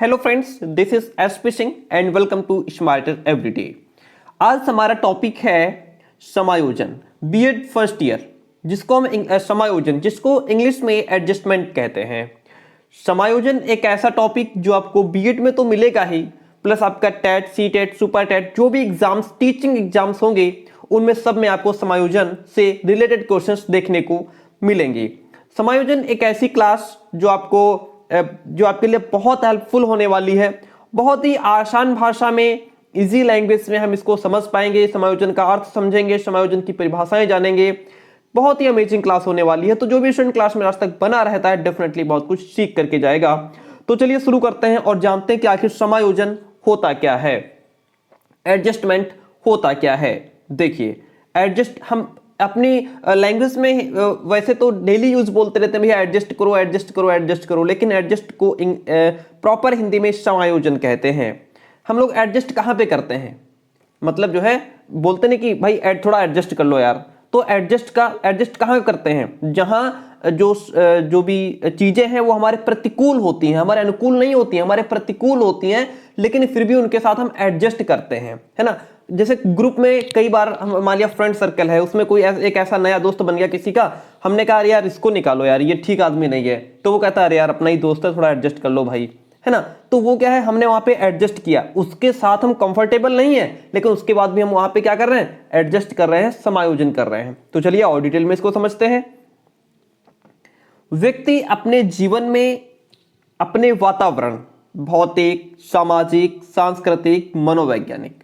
Hello friends, this is SP Singh and welcome to smarter everyday. आज हमारा topic है समायोजन, बीएड फर्स्ट ईयर, जिसको हम समायोजन, जिसको इंग्लिश में एडजस्टमेंट कहते हैं। समायोजन एक ऐसा टॉपिक जो आपको बीएड में तो मिलेगा ही, प्लस आपका TET, CTET, super TET, जो भी एग्जाम्स, टीचिंग एग्जाम्स होंगे, उनमें सब में आपको समायोजन से रिलेटेड क्वेश्चंस देखने को मिलेंगे। समायोजन एक ऐसी क्लास जो आपके लिए बहुत हेल्पफुल होने वाली है। बहुत ही आसान भाषा में, इजी लैंग्वेज में हम इसको समझ पाएंगे, समायोजन का अर्थ समझेंगे, समायोजन की परिभाषाएं जानेंगे। बहुत ही अमेजिंग क्लास होने वाली है। तो जो भी स्टूडेंट क्लास में आज तक बना रहता है, डेफिनेटली बहुत कुछ सीख करके जाएगा। तो चलिए शुरू करते हैं और जानते हैं कि आखिर समायोजन होता क्या है, एडजस्टमेंट होता क्या है। देखिए, एडजस्ट हम अपनी लैंग्वेज में वैसे तो डेली यूज बोलते रहते हैं, भैया एडजस्ट करो, एडजस्ट करो, एडजस्ट करो, लेकिन एडजस्ट को प्रॉपर हिंदी में समायोजन कहते हैं। हम लोग एडजस्ट कहाँ पे करते हैं, मतलब जो है बोलते नहीं कि भाई थोड़ा एडजस्ट कर लो यार, तो एडजस्ट कहाँ करते हैं, जहाँ जो भी चीजें हैं वो हमारे प्रतिकूल होती हैं, हमारे अनुकूल नहीं होती हैं, हमारे प्रतिकूल होती हैं, लेकिन फिर भी उनके साथ हम एडजस्ट करते हैं, है ना। जैसे ग्रुप में कई बार हम, मान लिया फ्रेंड सर्कल है, उसमें कोई एक ऐसा नया दोस्त बन गया किसी का, हमने कहा यार इसको निकालो यार, ये ठीक आदमी नहीं है, तो वो कहता है अरे यार अपना ही दोस्त है, थोड़ा एडजस्ट कर लो भाई, है ना। तो वो क्या है, हमने वहां पे एडजस्ट किया, उसके साथ हम कंफर्टेबल नहीं है, लेकिन उसके बाद भी हम वहां पे क्या कर रहे हैं, एडजस्ट कर रहे हैं, समायोजन कर रहे हैं। तो चलिए और डिटेल में इसको समझते हैं। व्यक्ति अपने जीवन में अपने वातावरण, भौतिक, सामाजिक, सांस्कृतिक, मनोवैज्ञानिक,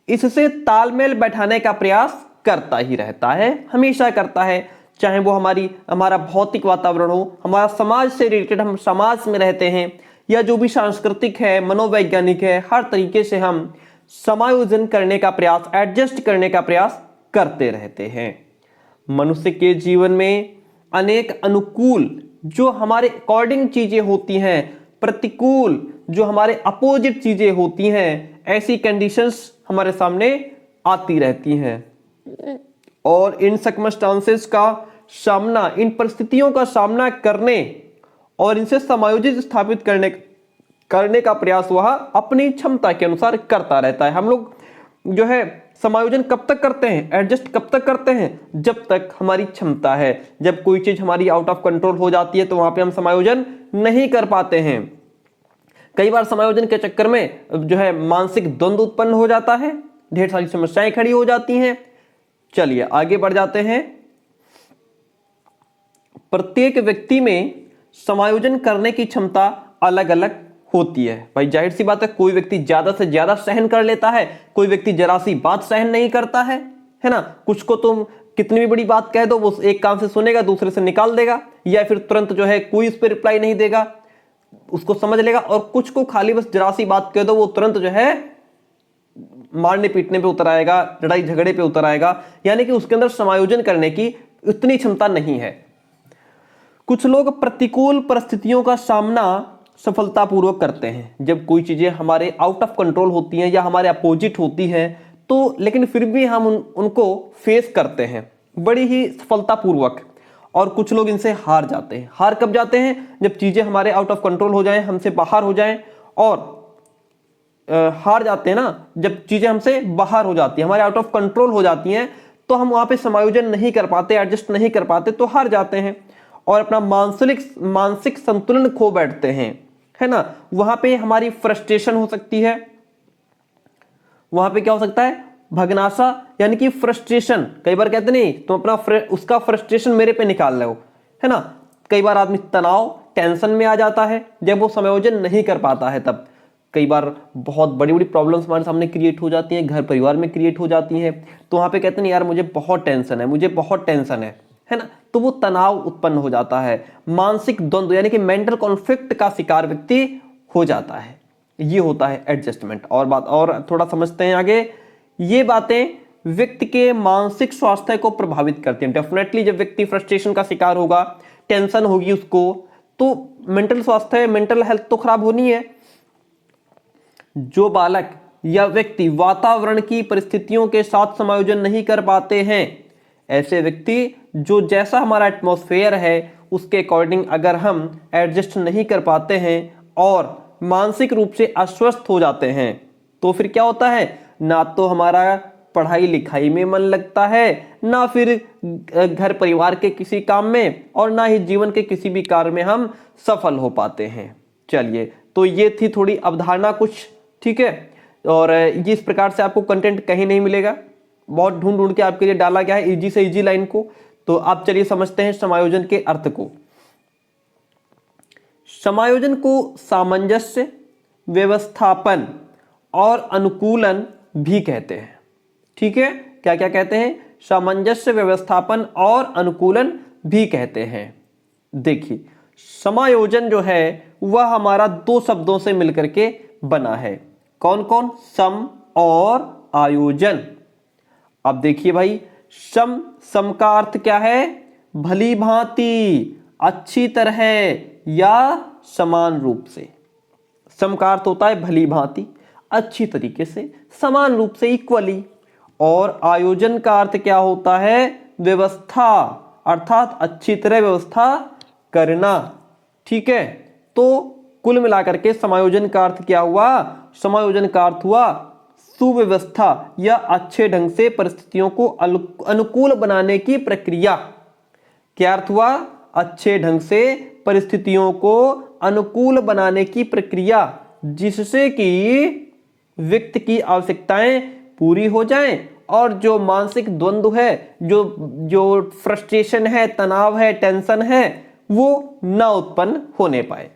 इससे तालमेल बैठाने का प्रयास करता ही रहता है, हमेशा करता है। चाहे वो हमारा भौतिक वातावरण हो, हमारा समाज से रिलेटेड, हम समाज में रहते हैं, या जो भी सांस्कृतिक है, मनोवैज्ञानिक है, हर तरीके से हम समायोजन करने का प्रयास, एडजस्ट करने का प्रयास करते रहते हैं। मनुष्य के जीवन में अनेक अनुकूल जो हमारे अकॉर्डिंग चीजें होती हैं, प्रतिकूल जो हमारे अपोजिट चीजें होती हैं, ऐसी कंडीशंस हमारे सामने आती रहती हैं। और इन सर्कमस्टांसेस का सामना, इन परिस्थितियों का सामना करने और इनसे समायोजित स्थापित करने का प्रयास वह अपनी क्षमता के अनुसार करता रहता है। हम लोग जो है समायोजन कब तक करते हैं, एडजस्ट कब तक करते हैं, जब तक हमारी क्षमता है। जब कोई चीज हमारी आउट ऑफ कंट्रोल हो जाती है तो वहां पे हम समायोजन नहीं कर पाते हैं। कई बार समायोजन के चक्कर में जो है मानसिक द्वंद्व उत्पन्न हो जाता है, ढेर सारी समस्याएं खड़ी हो जाती हैं। चलिए आगे बढ़ जाते हैं। प्रत्येक व्यक्ति में समायोजन करने की क्षमता अलग अलग होती है। भाई जाहिर सी बात है, कोई व्यक्ति ज्यादा से ज्यादा सहन कर लेता है, कोई व्यक्ति जरा सी बात सहन नहीं करता है ना। कुछ को तुम कितनी भी बड़ी बात कह दो, वो एक कान से सुनेगा, दूसरे से निकाल देगा, या फिर तुरंत जो है कोई उस पर रिप्लाई नहीं देगा, उसको समझ लेगा। और कुछ को खाली बस जरा सी बात कह दो, वो तुरंत जो है मारने पीटने पे उतर आएगा, लड़ाई झगड़े पे उतर आएगा, यानी कि उसके अंदर समायोजन करने की उतनी क्षमता नहीं है। कुछ लोग प्रतिकूल परिस्थितियों का सामना सफलतापूर्वक करते हैं। जब कोई चीजें हमारे आउट ऑफ कंट्रोल होती हैं या हमारे अपोजिट होती हैं, तो लेकिन फिर भी हम उनको फेस करते हैं बड़ी ही सफलतापूर्वक। और कुछ लोग इनसे हार जाते हैं। हार कब जाते हैं, जब चीजें हमारे आउट ऑफ कंट्रोल हो जाएं, हमसे बाहर हो जाएं। और हार जाते हैं ना, जब चीजें हमसे बाहर हो जाती हैं, हमारे आउट ऑफ कंट्रोल हो जाती हैं, तो हम वहां पे समायोजन नहीं कर पाते, एडजस्ट नहीं कर पाते, तो हार जाते हैं और अपना मानसिक संतुलन खो बैठते हैं, है ना। वहां पे हमारी फ्रस्ट्रेशन हो सकती है। वहां पे क्या हो सकता है, भगनासा, यानी कि फ्रस्ट्रेशन। कई बार कहते नहीं तुम अपना उसका फ्रस्ट्रेशन मेरे पे निकाल रहे हो, है ना। कई बार आदमी तनाव, टेंशन में आ जाता है जब वो समायोजन नहीं कर पाता है। तब कई बार बहुत बड़ी बड़ी प्रॉब्लम्स हमारे सामने क्रिएट हो जाती हैं, घर परिवार में क्रिएट हो जाती हैं। तो वहां पे कहते नहीं यार मुझे बहुत टेंशन है, मुझे बहुत टेंशन है ना। तो वो तनाव उत्पन्न हो जाता है, मानसिक द्वंद्व यानी कि मेंटल कॉन्फ्लिक्ट का शिकार व्यक्ति हो जाता है। ये होता है एडजस्टमेंट। और थोड़ा समझते हैं आगे। ये बातें व्यक्ति के मानसिक स्वास्थ्य को प्रभावित करती हैं। डेफिनेटली जब व्यक्ति फ्रस्ट्रेशन का शिकार होगा, टेंशन होगी उसको, तो मेंटल स्वास्थ्य, मेंटल हेल्थ तो खराब होनी है। जो बालक या व्यक्ति वातावरण की परिस्थितियों के साथ समायोजन नहीं कर पाते हैं, ऐसे व्यक्ति जो जैसा हमारा एटमॉस्फेयर है उसके अकॉर्डिंग अगर हम एडजस्ट नहीं कर पाते हैं और मानसिक रूप से अस्वस्थ हो जाते हैं तो फिर क्या होता है, ना तो हमारा पढ़ाई लिखाई में मन लगता है, ना फिर घर परिवार के किसी काम में, और ना ही जीवन के किसी भी कार्य में हम सफल हो पाते हैं। चलिए, तो ये थी थोड़ी अवधारणा कुछ, ठीक है। और ये इस प्रकार से आपको कंटेंट कहीं नहीं मिलेगा, बहुत ढूंढ ढूंढ के आपके लिए डाला गया है इजी से इजी लाइन को। तो आप चलिए समझते हैं समायोजन के अर्थ को। समायोजन को सामंजस्य, व्यवस्थापन और अनुकूलन भी कहते हैं, ठीक है। क्या क्या कहते हैं, सामंजस्य, व्यवस्थापन और अनुकूलन भी कहते हैं। देखिए, समायोजन जो है वह हमारा दो शब्दों से मिलकर के बना है। कौन कौन, सम और आयोजन। अब देखिए भाई, सम का अर्थ क्या है, भली भांति, अच्छी तरह या समान रूप से। सम का अर्थ होता है भली भांति, अच्छी तरीके से, समान रूप से, इक्वली। और आयोजन का अर्थ क्या होता है, व्यवस्था, अर्थात अच्छी तरह व्यवस्था करना, ठीक है। तो कुल मिलाकर के समायोजन का अर्थ क्या हुआ, समायोजन का अर्थ हुआ सुव्यवस्था या अच्छे ढंग से परिस्थितियों को अनुकूल बनाने की प्रक्रिया। क्या अर्थ हुआ, अच्छे ढंग से परिस्थितियों को अनुकूल बनाने की प्रक्रिया, जिससे कि व्यक्ति की आवश्यकताएं पूरी हो जाएं और जो मानसिक द्वंद्व है, जो फ्रस्ट्रेशन है, तनाव है, टेंशन है, वो ना उत्पन्न होने पाए।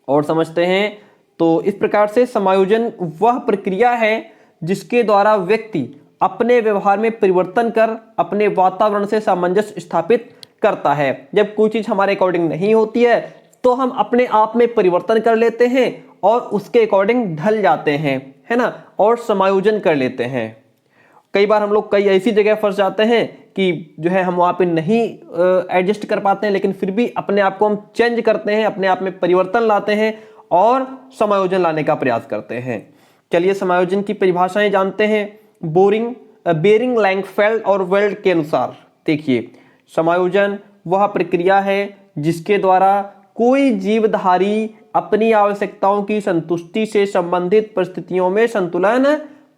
और समझते हैं तो इस प्रकार से समायोजन वह प्रक्रिया है जिसके द्वारा व्यक्ति अपने व्यवहार में परिवर्तन कर अपने वातावरण से सामंजस्य स्थापित करता है। जब कोई चीज हमारे अकॉर्डिंग नहीं होती है तो हम अपने आप में परिवर्तन कर लेते हैं और उसके अकॉर्डिंग ढल जाते हैं, है ना, और समायोजन कर लेते हैं। कई बार हम लोग कई ऐसी जगह फंस जाते हैं कि जो है हम वहां पे नहीं एडजस्ट कर पाते हैं, लेकिन फिर भी अपने आप को हम चेंज करते हैं, अपने आप में परिवर्तन लाते हैं और समायोजन लाने का प्रयास करते हैं। चलिए समायोजन की परिभाषाएं जानते हैं। बेरिंग लैंगफेल्ड और वेल्ड के अनुसार देखिए, समायोजन वह प्रक्रिया है जिसके द्वारा कोई जीवधारी अपनी आवश्यकताओं की संतुष्टि से संबंधित परिस्थितियों में संतुलन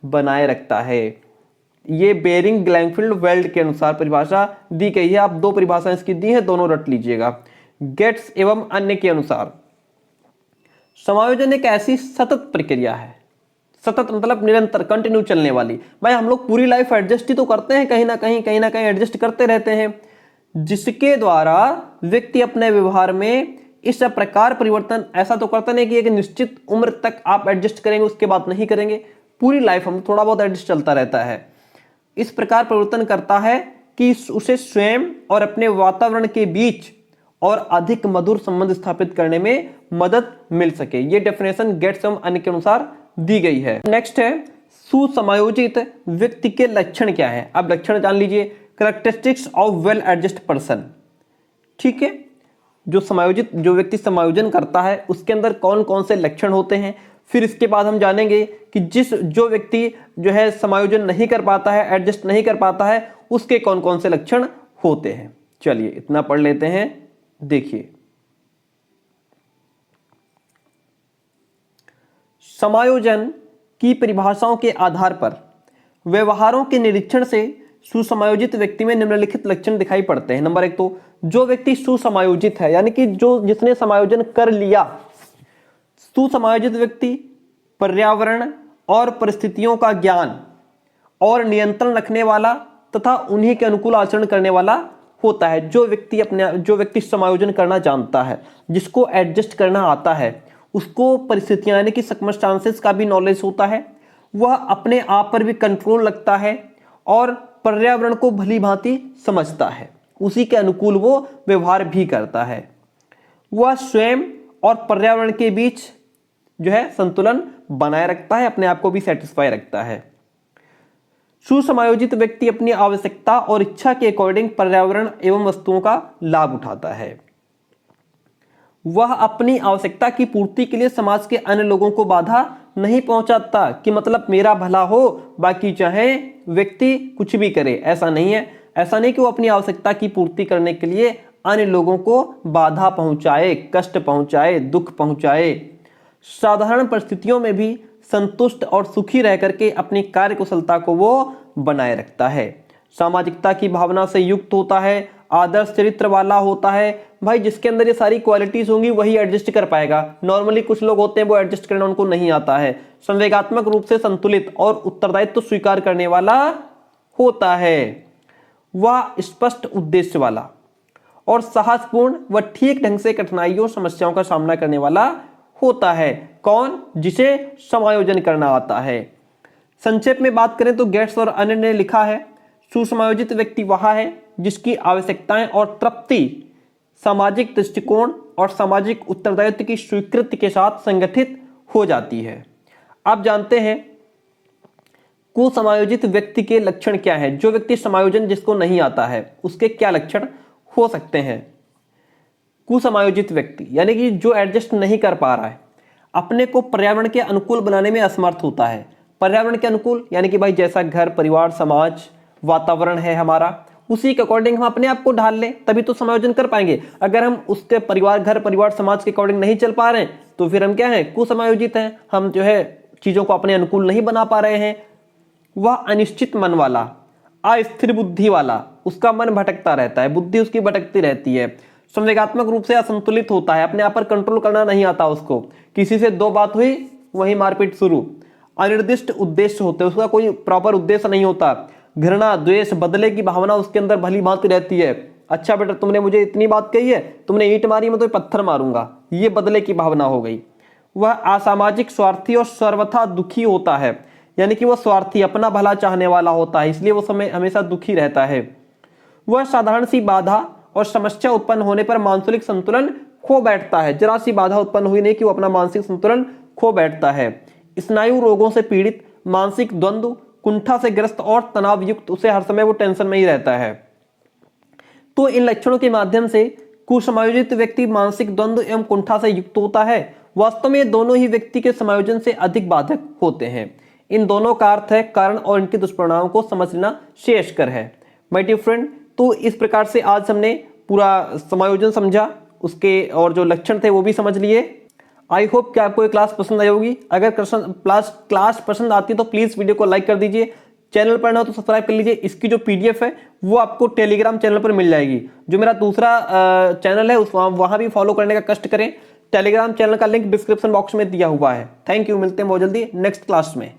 बनाए रखता है। ये बेरिंग लैंगफेल्ड वेल्ड के अनुसार परिभाषा दी गई है। आप दो परिभाषाएं इसकी दी है, दोनों रट लीजिएगा। गेट्स एवं अन्य के अनुसार समायोजन एक ऐसी सतत प्रक्रिया है, सतत मतलब निरंतर, कंटिन्यू चलने वाली। भाई हम लोग पूरी लाइफ एडजस्ट ही तो करते हैं, कहीं ना कहीं एडजस्ट करते रहते हैं, जिसके द्वारा व्यक्ति अपने व्यवहार में इस प्रकार परिवर्तन ऐसा तो करता नहीं कि एक निश्चित उम्र तक आप एडजस्ट करेंगे उसके बाद नहीं करेंगे, पूरी लाइफ हम थोड़ा बहुत एडजस्ट चलता रहता है। इस प्रकार परिवर्तन करता है कि उसे स्वयं और अपने वातावरण के बीच और अधिक मधुर संबंध स्थापित करने में मदद मिल सके। ये डेफिनेशन गेट्स एवं अन्य के अनुसार दी गई है। नेक्स्ट है सुसमायोजित व्यक्ति के लक्षण क्या है। अब लक्षण जान लीजिए, characteristics of well adjust person, ठीक है। जो व्यक्ति समायोजन करता है उसके अंदर कौन कौन से लक्षण होते हैं। फिर इसके बाद हम जानेंगे कि जो व्यक्ति जो है समायोजन नहीं कर पाता है, एडजस्ट नहीं कर पाता है, उसके कौन कौन से लक्षण होते हैं। चलिए इतना पढ़ लेते हैं। देखिए, समायोजन की परिभाषाओं के आधार पर व्यवहारों के निरीक्षण से सुसमायोजित व्यक्ति में निम्नलिखित लक्षण दिखाई पड़ते हैं। नंबर 1 तो जो व्यक्ति सुसमायोजित है, यानी कि जिसने समायोजन कर लिया। सुसमायोजित व्यक्ति पर्यावरण और परिस्थितियों का ज्ञान और नियंत्रण रखने वाला तथा उन्हीं के अनुकूल आचरण करने वाला होता है। जो व्यक्ति समायोजन करना जानता है, जिसको एडजस्ट करना आता है, उसको परिस्थितियां यानी कि सर्कमस्टांसेस का भी नॉलेज होता है, वह अपने आप पर भी कंट्रोल रखता है और पर्यावरण को भली भांति समझता है, उसी के अनुकूल वो व्यवहार भी करता है। वह स्वयं और पर्यावरण के बीच जो है संतुलन बनाए रखता है, अपने आप को भी सेटिस्फाई रखता है। सुसमायोजित व्यक्ति अपनी आवश्यकता और इच्छा के अकॉर्डिंग पर्यावरण एवं वस्तुओं का लाभ उठाता है। वह अपनी आवश्यकता की पूर्ति के लिए समाज के अन्य लोगों को बाधा नहीं पहुंचाता कि मतलब मेरा भला हो, बाकी चाहे व्यक्ति कुछ भी करे, ऐसा नहीं है। ऐसा नहीं कि वो अपनी आवश्यकता की पूर्ति करने के लिए अन्य लोगों को बाधा पहुंचाए, कष्ट पहुंचाए, दुख पहुंचाए। साधारण परिस्थितियों में भी संतुष्ट और सुखी रह करके अपनी कार्य कुशलता को वो बनाए रखता है। सामाजिकता की भावना से युक्त होता है, आदर्श चरित्र वाला होता है। भाई जिसके अंदर ये सारी क्वालिटीज होंगी वही एडजस्ट कर पाएगा। नॉर्मली कुछ लोग होते हैं वो एडजस्ट करना उनको नहीं आता है। संवेगात्मक रूप से संतुलित और उत्तरदायित्व तो स्वीकार करने वाला होता है। वह स्पष्ट उद्देश्य वाला और साहसपूर्ण व ठीक ढंग से कठिनाइयों समस्याओं का सामना करने वाला होता है। कौन? जिसे समायोजन करना आता है। संक्षेप में बात करें तो गेट्स और अन्य ने लिखा है, सुसमायोजित व्यक्ति वह है जिसकी आवश्यकताएं और तृप्ति सामाजिक दृष्टिकोण और सामाजिक उत्तरदायित्व की स्वीकृति के साथ संगठित हो जाती है। आप जानते हैं कुसमायोजित व्यक्ति के लक्षण क्या है। जो व्यक्ति समायोजन जिसको नहीं आता है उसके क्या लक्षण हो सकते हैं। कुसमायोजित व्यक्ति यानी कि जो एडजस्ट नहीं कर पा रहा है, अपने को पर्यावरण के अनुकूल बनाने में असमर्थ होता है। पर्यावरण के अनुकूल यानी कि भाई जैसा घर परिवार समाज वातावरण है हमारा, उसी के अकॉर्डिंग हम अपने आप को ढाल लें तभी तो समायोजन कर पाएंगे। अगर हम उसके परिवार घर परिवार समाज के अकॉर्डिंग नहीं चल पा रहे हैं तो फिर हम क्या हैं? कुसमायोजित हैं। हम जो है चीजों को अपने अनुकूल नहीं बना पा रहे हैं। वह अनिश्चित मन वाला, अस्थिर बुद्धि वाला, उसका मन भटकता रहता है, बुद्धि उसकी भटकती रहती है। संवेगात्मक रूप से असंतुलित होता है, अपने आप पर कंट्रोल करना नहीं आता उसको। किसी से दो बात हुई वही मारपीट शुरू। अनिर्दिष्ट उद्देश्य होते हैं, उसका कोई प्रॉपर उद्देश्य नहीं होता। घृणा द्वेष बदले की भावना उसके अंदर भली भांति रहती है। अच्छा बेटा तुमने मुझे इतनी बात कही है, तुमने ईंट मारी मैं तो पत्थर मारूंगा, ये बदले की भावना हो गई। वह असामाजिक स्वार्थी और सर्वथा दुखी होता है, यानी कि वह स्वार्थी अपना भला चाहने वाला होता है, इसलिए वो समय हमेशा दुखी रहता है। वह साधारण सी बाधा और समस्या उत्पन्न होने पर मानसिक संतुलन खो बैठता है। जरा सी बाधा उत्पन्न हुई नहीं कि वो अपना मानसिक संतुलन खो बैठता है। स्नायु रोगों से पीड़ित, मानसिक द्वंद्व कुंठा से ग्रस्त और तनाव युक्त, उसे हर समय वो टेंशन में ही रहता है। तो इन लक्षणों के माध्यम से कुसमायोजित व्यक्ति मानसिक द्वंद्व एवं कुंठा से युक्त होता है। वास्तव में दोनों ही व्यक्ति के समायोजन से अधिक बाधक होते हैं। इन दोनों का अर्थ है कारण और इनके दुष्परिणामों को समझना श्रेयस्कर है। माय डियर फ्रेंड, तो इस प्रकार से आज हमने पूरा समायोजन समझा, उसके और जो लक्षण थे वो भी समझ लिए। आई होप कि आपको ये क्लास पसंद आई होगी। अगर क्लास पसंद आती है तो प्लीज वीडियो को लाइक कर दीजिए। चैनल पर ना हो तो सब्सक्राइब कर लीजिए। इसकी जो पीडीएफ है वो आपको टेलीग्राम चैनल पर मिल जाएगी। जो मेरा दूसरा चैनल है उस वहां भी फॉलो करने का कष्ट करें। टेलीग्राम चैनल का लिंक डिस्क्रिप्शन बॉक्स में दिया हुआ है। थैंक यू, मिलते हैं बहुत जल्दी नेक्स्ट क्लास में।